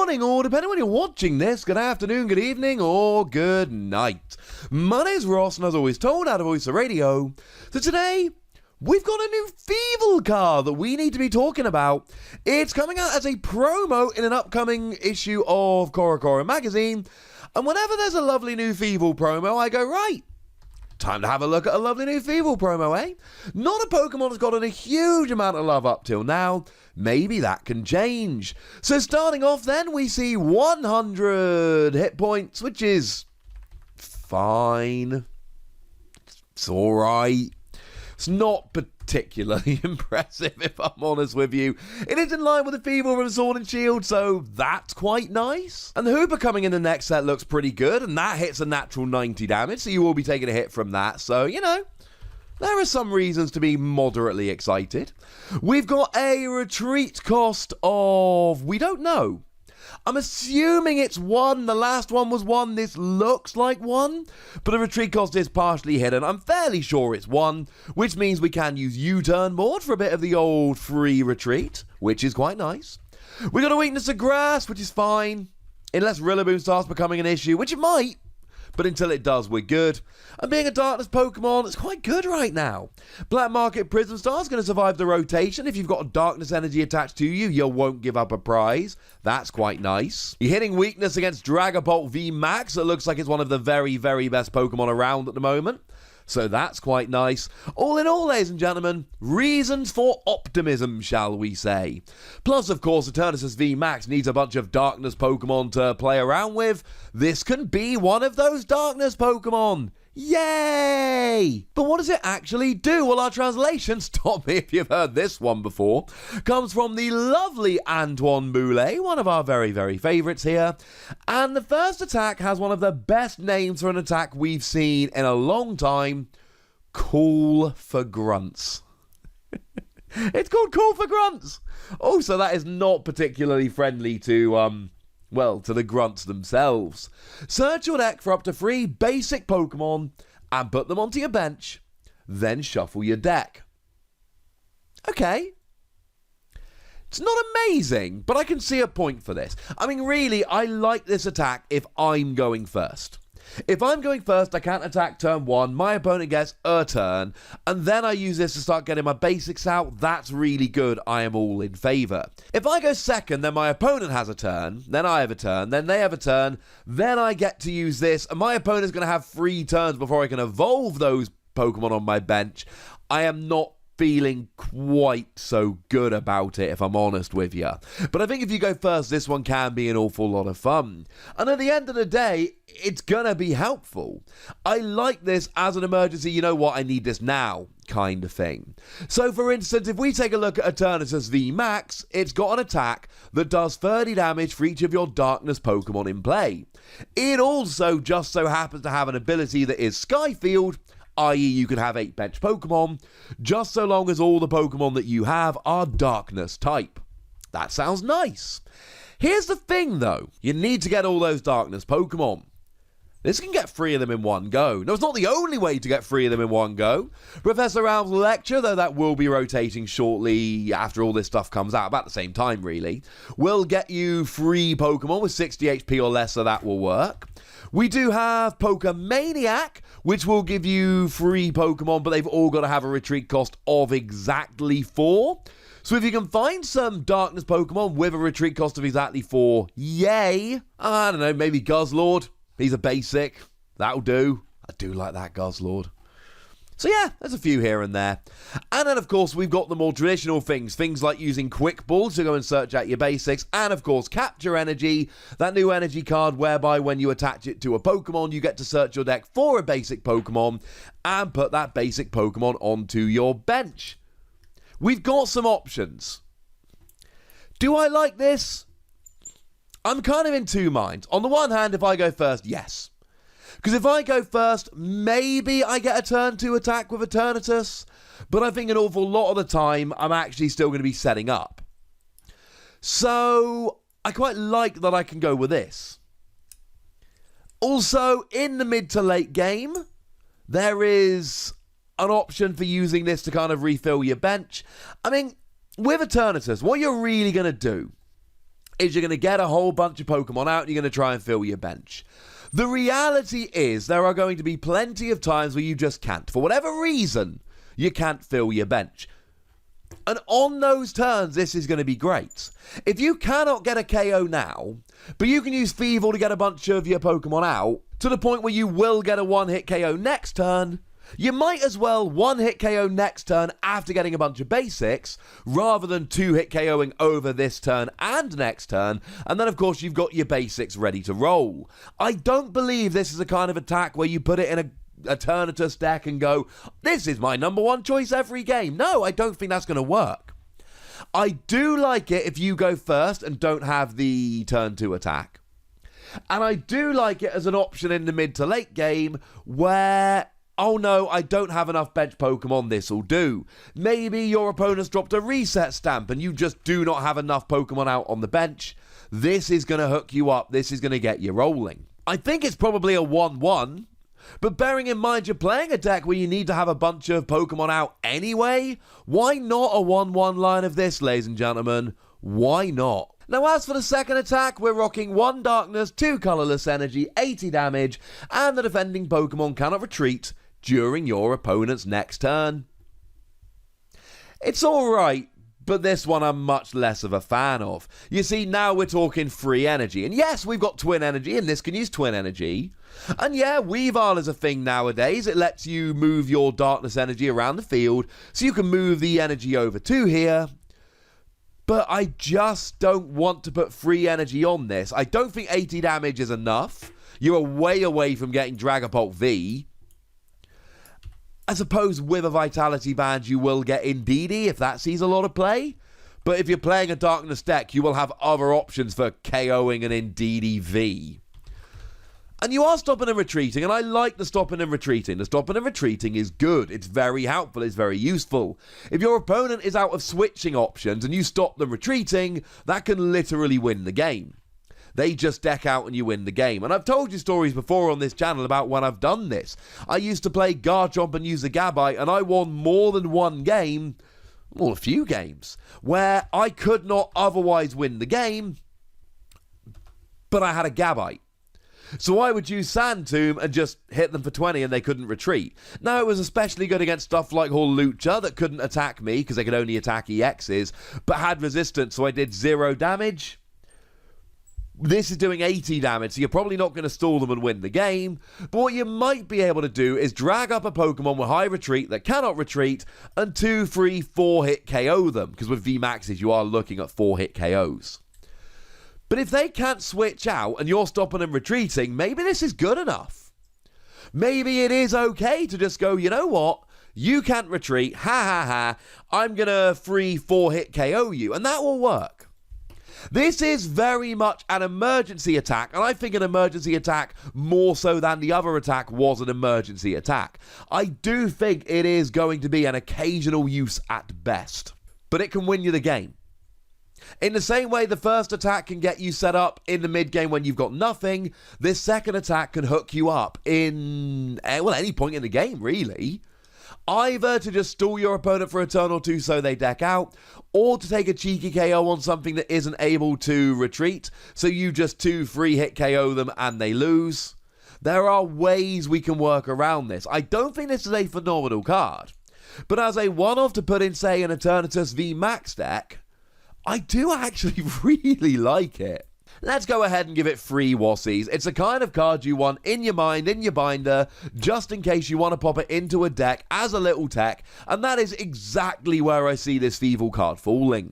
morning, or depending when you're watching this, good afternoon, good evening, or good night. My name's Ross, and as always told out of Voice of Radio, so today we've got a new Thievul card that we need to be talking about. It's coming out as a promo in an upcoming issue of Cora magazine, and whenever there's a lovely new Thievul promo, I go, right, time to have a look at a lovely new Thievul promo, eh? Not a Pokemon that's gotten a huge amount of love up till now. Maybe that can change. So starting off then, we see 100 hit points, which is fine. It's alright. It's not particularly impressive, if I'm honest with you. It is in line with the Thievul from Sword and Shield, so that's quite nice. And the Hooper coming in the next set looks pretty good, and that hits a natural 90 damage, so you will be taking a hit from that. So, you know, there are some reasons to be moderately excited. We've got a retreat cost of, we don't know. I'm assuming it's 1. The last one was 1. This looks like 1. But the retreat cost is partially hidden. I'm fairly sure it's 1, which means we can use U-turn board for a bit of the old free retreat, which is quite nice. We got a weakness to grass, which is fine. Unless Rillaboom starts becoming an issue, which it might. But until it does, we're good. And being a darkness Pokemon, it's quite good right now. Black Market Prism Star is going to survive the rotation. If you've got a darkness energy attached to you, you won't give up a prize. That's quite nice. You're hitting weakness against Dragapult V Max. It looks like it's one of the very, very best Pokemon around at the moment. So that's quite nice. All in all, ladies and gentlemen, reasons for optimism, shall we say. Plus, of course, Eternatus V Max needs a bunch of darkness Pokemon to play around with. This can be one of those darkness Pokemon. Yay! But what does it actually do? Well, our translation, stop me if you've heard this one before, comes from the lovely Antoine Boulet, one of our very, very favourites here. And the first attack has one of the best names for an attack we've seen in a long time. Call for Grunts. It's called Call for Grunts. Oh, so that is not particularly friendly to, well, to the grunts themselves. Search your deck for up to 3 basic Pokemon and put them onto your bench. Then shuffle your deck. Okay. It's not amazing, but I can see a point for this. I mean, really, I like this attack if I'm going first. If I'm going first, I can't attack turn 1, my opponent gets a turn, and then I use this to start getting my basics out. That's really good. I am all in favour. If I go second, then my opponent has a turn, then I have a turn, then they have a turn, then I get to use this, and my opponent's going to have 3 turns before I can evolve those Pokemon on my bench. I am not feeling quite so good about it, if I'm honest with you. But I think if you go first, this one can be an awful lot of fun. And at the end of the day, it's gonna be helpful. I like this as an emergency, you know what, I need this now kind of thing. So for instance, if we take a look at Eternatus V Max, it's got an attack that does 30 damage for each of your darkness Pokemon in play. It also just so happens to have an ability that is Skyfield, i.e. you can have 8 bench Pokemon, just so long as all the Pokemon that you have are darkness type. That sounds nice. Here's the thing though, you need to get all those darkness Pokemon. This can get 3 of them in one go. No, it's not the only way to get 3 of them in one go. Professor Ralph's lecture, though that will be rotating shortly after all this stuff comes out, about the same time really, will get you 3 Pokemon with 60 HP or less, so that will work. We do have Pokemaniac, which will give you 3 Pokemon, but they've all got to have a retreat cost of exactly 4. So if you can find some Darkness Pokemon with a retreat cost of exactly 4, yay! I don't know, maybe Guzzlord. He's a basic. That'll do. I do like that Guzzlord. So yeah, there's a few here and there. And then, of course, we've got the more traditional things. Things like using Quick Ball to go and search out your basics. And, of course, Capture Energy. That new energy card whereby when you attach it to a Pokemon, you get to search your deck for a basic Pokemon and put that basic Pokemon onto your bench. We've got some options. Do I like this? I'm kind of in 2 minds. On the one hand, if I go first, yes. Because if I go first, maybe I get a turn 2 attack with Eternatus, but I think an awful lot of the time, I'm actually still going to be setting up. So, I quite like that I can go with this. Also, in the mid to late game, there is an option for using this to kind of refill your bench. I mean, with Eternatus, what you're really going to do is you're going to get a whole bunch of Pokemon out and you're going to try and fill your bench. The reality is there are going to be plenty of times where you just can't. For whatever reason, you can't fill your bench. And on those turns, this is going to be great. If you cannot get a KO now, but you can use Thievul to get a bunch of your Pokemon out, to the point where you will get a one-hit KO next turn, you might as well one-hit KO next turn after getting a bunch of basics, rather than two-hit KOing over this turn and next turn, and then of course you've got your basics ready to roll. I don't believe this is a kind of attack where you put it in a Eternatus deck and go, this is my number one choice every game. No, I don't think that's going to work. I do like it if you go first and don't have the turn 2 attack. And I do like it as an option in the mid to late game where, oh no, I don't have enough bench Pokemon, this'll do. Maybe your opponent's dropped a reset stamp and you just do not have enough Pokemon out on the bench. This is going to hook you up. This is going to get you rolling. I think it's probably a 1-1. But bearing in mind you're playing a deck where you need to have a bunch of Pokemon out anyway, why not a 1-1 line of this, ladies and gentlemen? Why not? Now, as for the second attack, we're rocking 1 Darkness, 2 Colorless Energy, 80 damage, and the defending Pokemon cannot retreat during your opponent's next turn. It's alright, but this one I'm much less of a fan of. You see, now we're talking free energy. And yes, we've got Twin Energy, and this can use Twin Energy. And yeah, Weavile is a thing nowadays. It lets you move your Darkness Energy around the field, so you can move the energy over to here. But I just don't want to put free energy on this. I don't think 80 damage is enough. You are way away from getting Dragapult V. I suppose with a Vitality Band you will get Indeedee if that sees a lot of play. But if you're playing a Darkness deck, you will have other options for KOing an Indeedee V. And you are stopping and retreating, and I like the stopping and retreating. The stopping and retreating is good. It's very helpful. It's very useful. If your opponent is out of switching options and you stop them retreating, that can literally win the game. They just deck out and you win the game. And I've told you stories before on this channel about when I've done this. I used to play Garchomp and use a Gabite, and I won more than one game, well, a few games, where I could not otherwise win the game, but I had a Gabite. So I would use Sand Tomb and just hit them for 20 and they couldn't retreat. Now, it was especially good against stuff like Hawlucha that couldn't attack me because they could only attack EXs, but had resistance, so I did 0 damage. This is doing 80 damage, so you're probably not going to stall them and win the game. But what you might be able to do is drag up a Pokemon with high retreat that cannot retreat and 2, 3, 4-hit KO them, because with VMAXs you are looking at 4-hit KOs. But if they can't switch out and you're stopping and retreating, maybe this is good enough. Maybe it is okay to just go, you know what? You can't retreat, ha ha ha, I'm going to 4-hit KO you, and that will work. This is very much an emergency attack, and I think an emergency attack more so than the other attack was an emergency attack. I do think it is going to be an occasional use at best, but it can win you the game. In the same way the first attack can get you set up in the mid-game when you've got nothing, this second attack can hook you up in, well, any point in the game, really. Either to just stall your opponent for a turn or two so they deck out, or to take a cheeky KO on something that isn't able to retreat, so you just 2-3-hit KO them and they lose. There are ways we can work around this. I don't think this is a phenomenal card, but as a one-off to put in, say, an Eternatus V Max deck, I do actually really like it. Let's go ahead and give it 3 Wassies. It's a kind of card you want in your mind, in your binder, just in case you want to pop it into a deck as a little tech, and that is exactly where I see this Thievul card falling.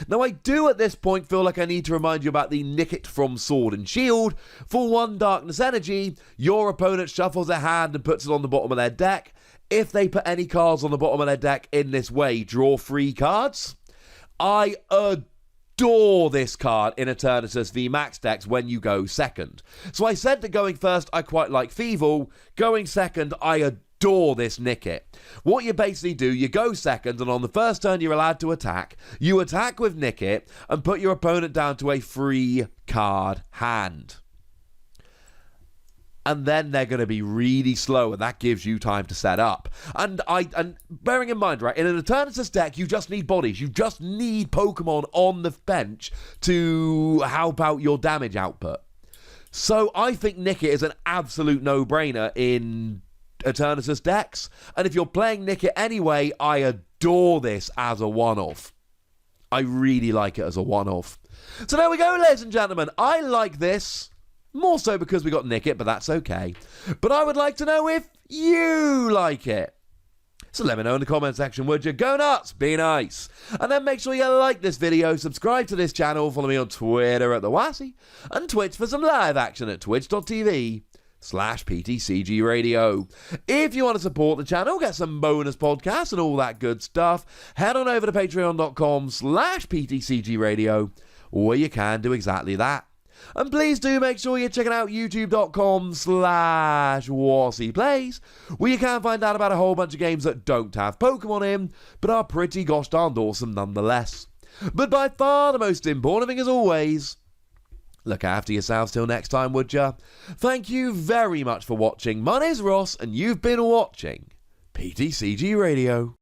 Now, I do at this point feel like I need to remind you about the Nick It from Sword and Shield. For 1 Darkness Energy, your opponent shuffles their hand and puts it on the bottom of their deck. If they put any cards on the bottom of their deck in this way, draw 3 cards. I adore this card in Eternatus V Max decks when you go second. So I said that going first, I quite like Thievul. Going second, I adore this Nick It. What you basically do, you go second, and on the first turn you're allowed to attack. You attack with Nick It and put your opponent down to a 3-card hand. and then they're going to be really slow, and that gives you time to set up. And bearing in mind, right, in an Eternatus deck, you just need bodies. You just need Pokemon on the bench to help out your damage output. So I think Nickit is an absolute no-brainer in Eternatus decks. And if you're playing Nickit anyway, I adore this as a one-off. I really like it as a one-off. So there we go, ladies and gentlemen. I like this. More so because we got Nickit, but that's okay. But I would like to know if you like it. So let me know in the comment section, would you? Go nuts, be nice. And then make sure you like this video, subscribe to this channel, follow me on Twitter at The Wassy, and Twitch for some live action at twitch.tv/PTCGRadio. If you want to support the channel, get some bonus podcasts and all that good stuff, head on over to patreon.com/PTCGRadio, where you can do exactly that. And please do make sure you're checking out youtube.com/WassyPlays, where you can find out about a whole bunch of games that don't have Pokemon in, but are pretty gosh darned awesome nonetheless. But by far the most important thing, as always, look after yourselves till next time, would ya? Thank you very much for watching. My name's Ross, and you've been watching PTCG Radio.